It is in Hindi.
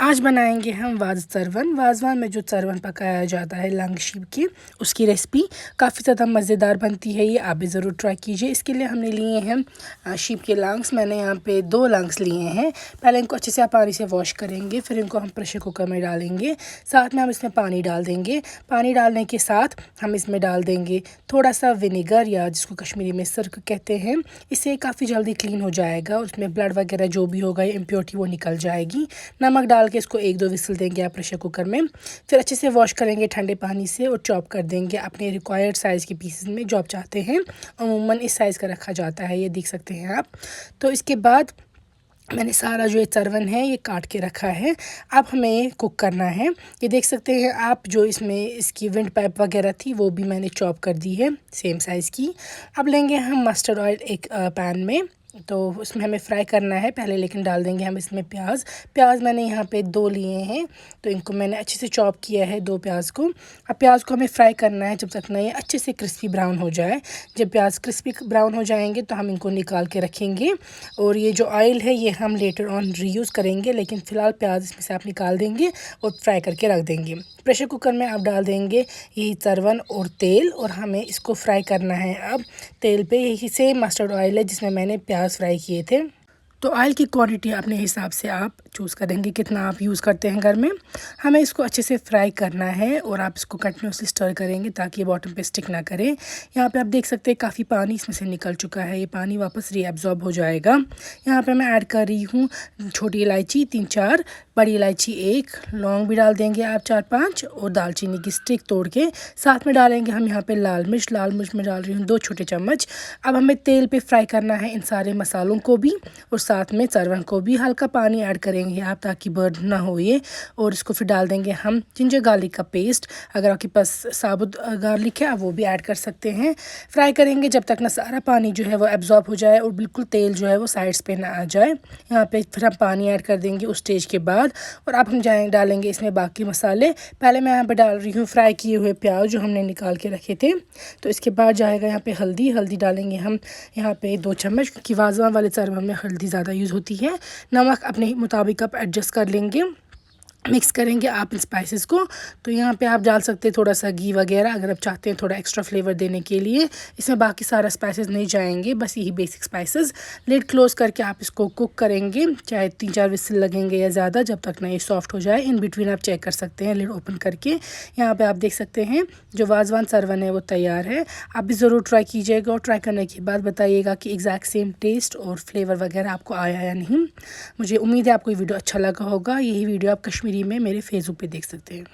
आज बनाएंगे हम वाजवान। वाजवान में जो सरवन पकाया जाता है लंग शीप की, उसकी रेसिपी काफ़ी ज़्यादा मज़ेदार बनती है। ये आप भी ज़रूर ट्राई कीजिए। इसके लिए हमने लिए हैं शीप के लंग्स। मैंने यहाँ पे 2 लंग्स लिए हैं। पहले इनको अच्छे से आप पानी से वॉश करेंगे, फिर इनको हम प्रेशर कुकर में डालेंगे। साथ में हम इसमें पानी डाल देंगे। पानी डालने के साथ हम इसमें डाल देंगे थोड़ा सा विनेगर, या जिसको कश्मीरी में सर्क कहते हैं। इससे काफ़ी जल्दी क्लीन हो जाएगा, उसमें ब्लड वगैरह जो भी होगा, इम्प्योरिटी वो निकल जाएगी। नमक डाल के इसको 1-2 विसल देंगे आप प्रेशर कुकर में। फिर अच्छे से वॉश करेंगे ठंडे पानी से और चॉप कर देंगे अपने रिक्वायर्ड साइज़ के पीसेस में जो आप चाहते हैं। अमूमन इस साइज़ का रखा जाता है, ये देख सकते हैं आप। तो इसके बाद मैंने सारा जो ये सरवन है ये काट के रखा है। अब हमें कुक करना है। ये देख सकते हैं आप, जो इसमें इसकी विंड पाइप वगैरह थी वो भी मैंने चॉप कर दी है सेम साइज़ की। अब लेंगे हम मस्टर्ड ऑयल एक पैन में, तो उसमें हमें फ्राई करना है पहले, लेकिन डाल देंगे हम इसमें प्याज मैंने यहाँ पे 2 लिए हैं, तो इनको मैंने अच्छे से चॉप किया है 2 प्याज को। अब प्याज को हमें फ्राई करना है जब तक ना ये अच्छे से क्रिस्पी ब्राउन हो जाए। जब प्याज क्रिस्पी ब्राउन हो जाएंगे तो हम इनको निकाल के रखेंगे, और ये जो ऑयल है ये हम लेटर ऑन रीयूज़ करेंगे, लेकिन फ़िलहाल प्याज इसमें से आप निकाल देंगे और फ्राई करके रख देंगे। प्रेशर कुकर में आप डाल देंगे यही सरवन और तेल, और हमें इसको फ्राई करना है। अब तेल पे यही सेम मस्टर्ड ऑयल है जिसमें मैंने प्याज फ्राई किए थे। तो ऑयल की क्वांटिटी अपने हिसाब से आप चूज़ करेंगे कितना आप यूज़ करते हैं घर में। हमें इसको अच्छे से फ्राई करना है, और आप इसको कंटिन्यूसली स्टर करेंगे ताकि ये बॉटम पे स्टिक ना करे। यहाँ पे आप देख सकते हैं काफ़ी पानी इसमें से निकल चुका है, ये पानी वापस रीअब्जॉर्ब हो जाएगा। यहाँ पे मैं ऐड कर रही हूँ छोटी इलायची 3-4, बड़ी इलायची 1, लौंग भी डाल देंगे आप 4-5, और दालचीनी की स्टिक तोड़ के साथ में डालेंगे हम यहाँ पे लाल मिर्च में डाल रही हूँ 2 छोटे चम्मच। अब हमें तेल पे फ्राई करना है इन सारे मसालों को भी, और साथ में सरवन को भी। हल्का पानी ऐड करेंगे आप ताकि बर्न ना हो ये, और इसको फिर डाल देंगे हम जिंजर गार्लिक का पेस्ट। अगर आपके पास साबुत गार्लिक है आप वो भी ऐड कर सकते हैं। फ्राई करेंगे जब तक ना सारा पानी जो है वो एब्जॉर्ब हो जाए और बिल्कुल तेल जो है वो साइड्स पे ना आ जाए। यहाँ पे फिर हम पानी ऐड कर देंगे उस स्टेज के बाद, और अब हम डालेंगे इसमें बाकी मसाले। पहले मैं यहाँ पे डाल रही हूँ फ्राई किए हुए प्याज जो हमने निकाल के रखे थे। तो इसके बाद जाएगा यहाँ पे हल्दी डालेंगे हम यहाँ पे 2 चम्मच, क्योंकि वाजवान वाले सरवन में हल्दी ज़्यादा यूज़ होती है। नमक अपने मुताबिक आप एडजस्ट कर लेंगे। मिक्स करेंगे आप इन स्पाइसेस को। तो यहाँ पे आप डाल सकते हैं थोड़ा सा घी वगैरह अगर आप चाहते हैं थोड़ा एक्स्ट्रा फ्लेवर देने के लिए। इसमें बाकी सारा स्पाइसेस नहीं जाएंगे, बस यही बेसिक स्पाइसेस। लिड क्लोज करके आप इसको कुक करेंगे, चाहे 3-4 विसल लगेंगे या ज़्यादा, जब तक ना ये सॉफ्ट हो जाए। इन बिटवीन आप चेक कर सकते हैं लिड ओपन करके। यहाँ पर आप देख सकते हैं जो वाजवान सरवन है वो तैयार है। आप भी ज़रूर ट्राई कीजिएगा, और ट्राई करने के बाद बताइएगा कि एग्जैक्ट सेम टेस्ट और फ्लेवर वगैरह आपको आया या नहीं। मुझे उम्मीद है आपको ये वीडियो अच्छा लगा होगा। यही वीडियो आप कश्मीरी में मेरे फेसबुक पे देख सकते हैं।